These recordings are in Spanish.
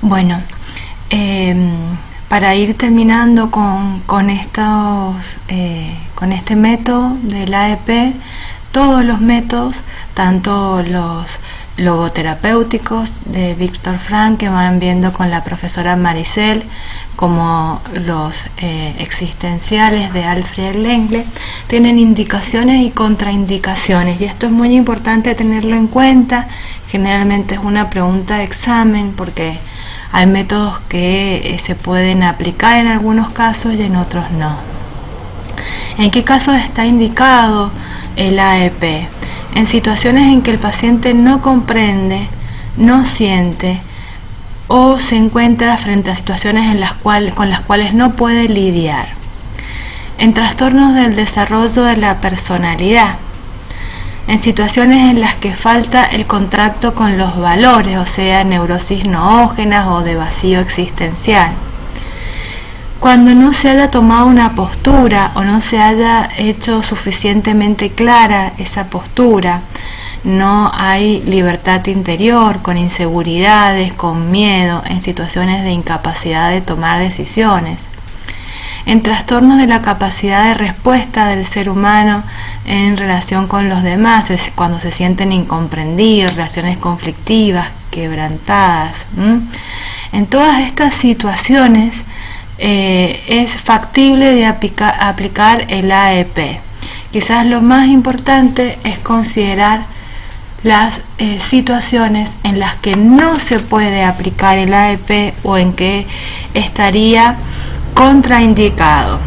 Bueno, para ir terminando con este método del AEP, todos los métodos, tanto los logoterapéuticos de Viktor Frankl, que van viendo con la profesora Maricel, como los existenciales de Alfred Lengle, tienen indicaciones y contraindicaciones, y esto es muy importante tenerlo en cuenta. Generalmente es una pregunta de examen porque hay métodos que se pueden aplicar en algunos casos y en otros no. ¿En qué casos está indicado el AEP? En situaciones en que el paciente no comprende, no siente o se encuentra frente a situaciones con las cuales no puede lidiar. En trastornos del desarrollo de la personalidad. En situaciones en las que falta el contacto con los valores, o sea, neurosis noógenas o de vacío existencial. Cuando no se haya tomado una postura o no se haya hecho suficientemente clara esa postura, no hay libertad interior, con inseguridades, con miedo, en situaciones de incapacidad de tomar decisiones. En trastornos de la capacidad de respuesta del ser humano en relación con los demás, es cuando se sienten incomprendidos, relaciones conflictivas, quebrantadas. En todas estas situaciones es factible de aplicar el AEP. Quizás lo más importante es considerar las situaciones en las que no se puede aplicar el AEP o en que estaría contraindicado.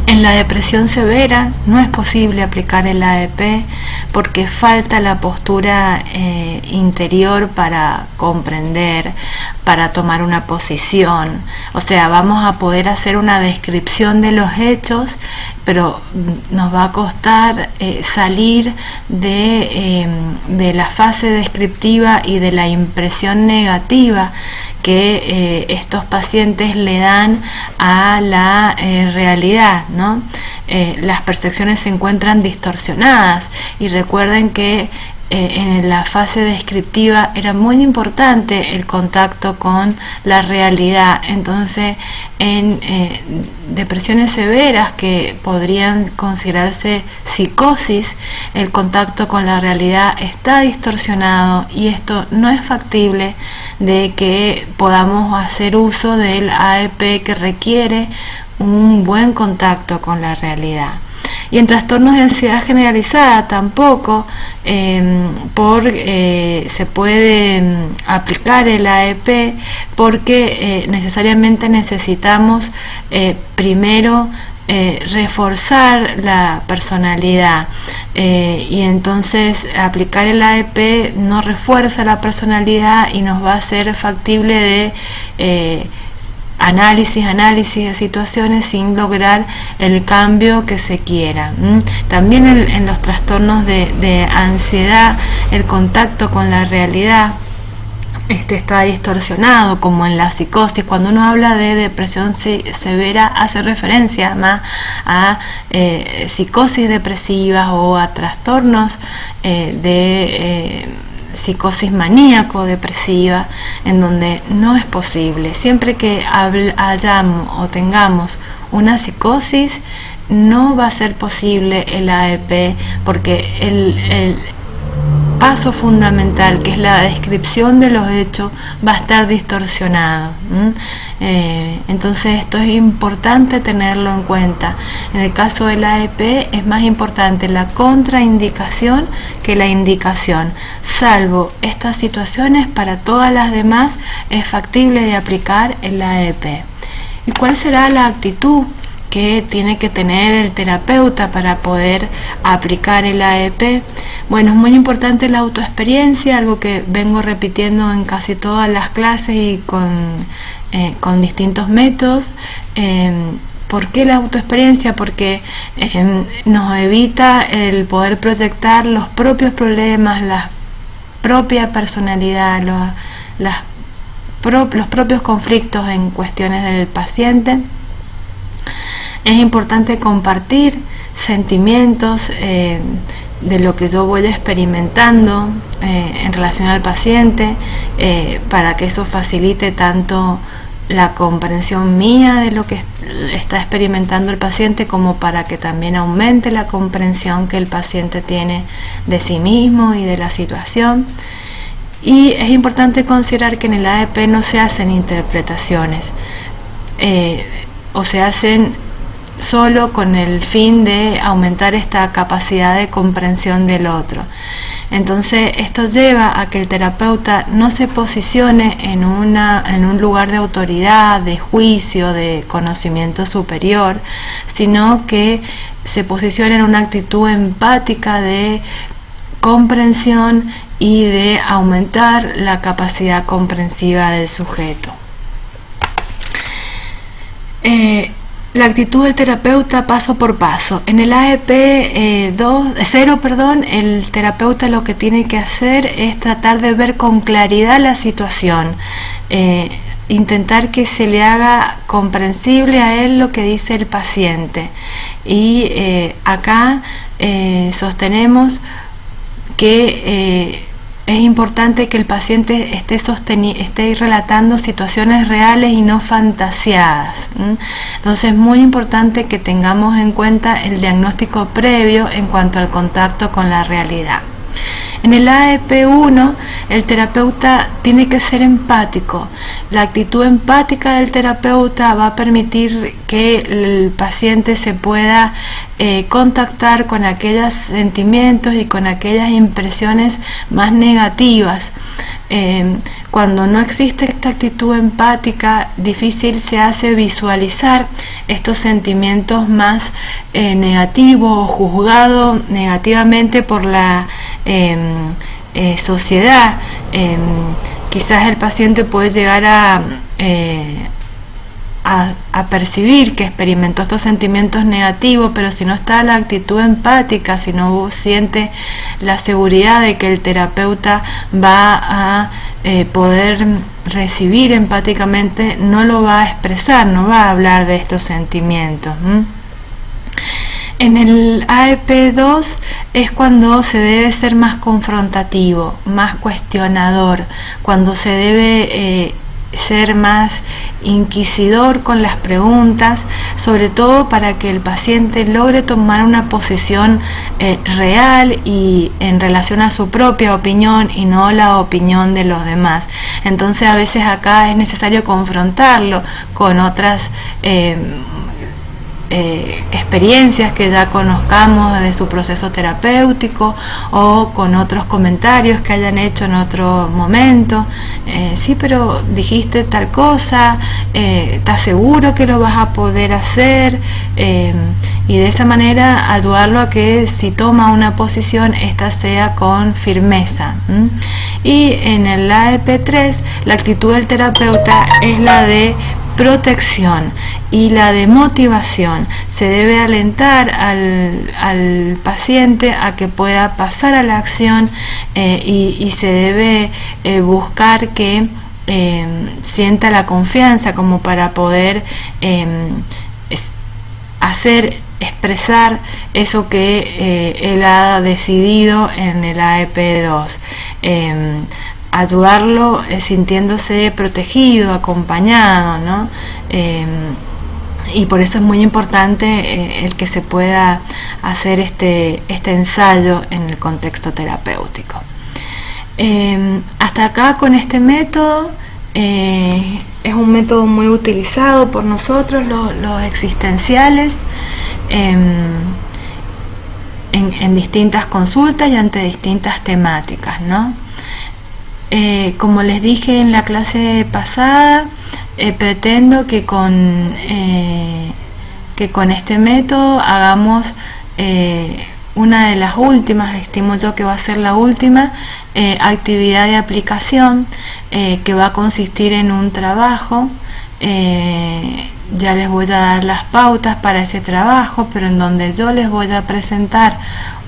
En la depresión severa no es posible aplicar el AEP porque falta la postura interior para comprender, para tomar una posición. O sea, vamos a poder hacer una descripción de los hechos, pero nos va a costar salir de la fase descriptiva y de la impresión negativa que estos pacientes le dan a la realidad, ¿no? Las percepciones se encuentran distorsionadas, y recuerden que en la fase descriptiva era muy importante el contacto con la realidad. Entonces, en depresiones severas que podrían considerarse psicosis, el contacto con la realidad está distorsionado, y esto no es factible de que podamos hacer uso del AEP, que requiere un buen contacto con la realidad. Y en trastornos de ansiedad generalizada tampoco se puede aplicar el AEP, porque necesariamente necesitamos primero reforzar la personalidad, y entonces aplicar el AEP no refuerza la personalidad y nos va a ser factible de análisis de situaciones sin lograr el cambio que se quiera. También en los trastornos de ansiedad, el contacto con la realidad está distorsionado, como en la psicosis. Cuando uno habla de depresión severa, hace referencia más a psicosis depresivas o a trastornos de psicosis maníaco-depresiva, en donde no es posible. Siempre que hayamos o tengamos una psicosis, no va a ser posible el AEP, porque el paso fundamental, que es la descripción de los hechos, va a estar distorsionado. Entonces esto es importante tenerlo en cuenta. En el caso del AEP es más importante la contraindicación que la indicación. Salvo estas situaciones, para todas las demás es factible de aplicar el AEP. ¿Y cuál será la actitud que tiene que tener el terapeuta para poder aplicar el AEP? Bueno, es muy importante la autoexperiencia, algo que vengo repitiendo en casi todas las clases y con distintos métodos. ¿Por qué la autoexperiencia? Porque nos evita el poder proyectar los propios problemas, la propia personalidad, los propios conflictos en cuestiones del paciente. Es importante compartir sentimientos de lo que yo voy experimentando en relación al paciente, para que eso facilite tanto la comprensión mía de lo que está experimentando el paciente, como para que también aumente la comprensión que el paciente tiene de sí mismo y de la situación. Y es importante considerar que en el AEP no se hacen interpretaciones, o se hacen solo con el fin de aumentar esta capacidad de comprensión del otro. Entonces esto lleva a que el terapeuta no se posicione en un lugar de autoridad, de juicio, de conocimiento superior, sino que se posicione en una actitud empática de comprensión y de aumentar la capacidad comprensiva del sujeto. La actitud del terapeuta paso por paso. En el AEP 0, el terapeuta lo que tiene que hacer es tratar de ver con claridad la situación, intentar que se le haga comprensible a él lo que dice el paciente. Y acá sostenemos que es importante que el paciente esté relatando situaciones reales y no fantaseadas. Entonces es muy importante que tengamos en cuenta el diagnóstico previo en cuanto al contacto con la realidad. En el AEP1, el terapeuta tiene que ser empático. La actitud empática del terapeuta va a permitir que el paciente se pueda contactar con aquellos sentimientos y con aquellas impresiones más negativas. Cuando no existe esta actitud empática, difícil se hace visualizar estos sentimientos más negativos o juzgados negativamente por la sociedad. Quizás el paciente puede llegar a percibir que experimentó estos sentimientos negativos, pero si no está la actitud empática, si no siente la seguridad de que el terapeuta va a poder recibir empáticamente, no lo va a expresar, no va a hablar de estos sentimientos. En el AEP2 es cuando se debe ser más confrontativo, más cuestionador, cuando se debe ser más inquisidor con las preguntas, sobre todo para que el paciente logre tomar una posición real y en relación a su propia opinión y no la opinión de los demás. Entonces a veces acá es necesario confrontarlo con otras experiencias que ya conozcamos de su proceso terapéutico, o con otros comentarios que hayan hecho en otro momento. Sí, pero dijiste tal cosa, ¿estás seguro que lo vas a poder hacer? Y de esa manera ayudarlo a que si toma una posición, esta sea con firmeza. Y en el AEP3 la actitud del terapeuta es la de protección y la de motivación. Se debe alentar al paciente a que pueda pasar a la acción, y se debe buscar que sienta la confianza como para poder expresar eso que él ha decidido en el AEP2. Ayudarlo sintiéndose protegido, acompañado, ¿no? Y por eso es muy importante el que se pueda hacer este ensayo en el contexto terapéutico. Hasta acá con este método, es un método muy utilizado por nosotros, los existenciales, en distintas consultas y ante distintas temáticas, ¿no? Como les dije en la clase pasada, pretendo que con este método hagamos una de las últimas, estimo yo que va a ser la última, actividad de aplicación, que va a consistir en un trabajo. Ya les voy a dar las pautas para ese trabajo, pero en donde yo les voy a presentar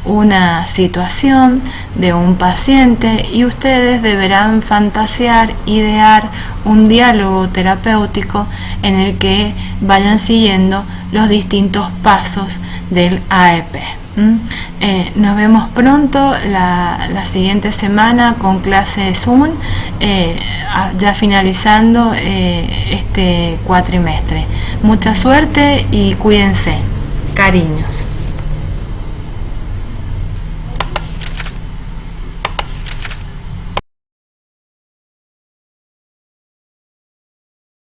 una situación de un paciente y ustedes deberán fantasear, idear un diálogo terapéutico en el que vayan siguiendo los distintos pasos del AEP. Nos vemos pronto la siguiente semana con clase Zoom, ya finalizando este cuatrimestre. Mucha suerte y cuídense. Cariños.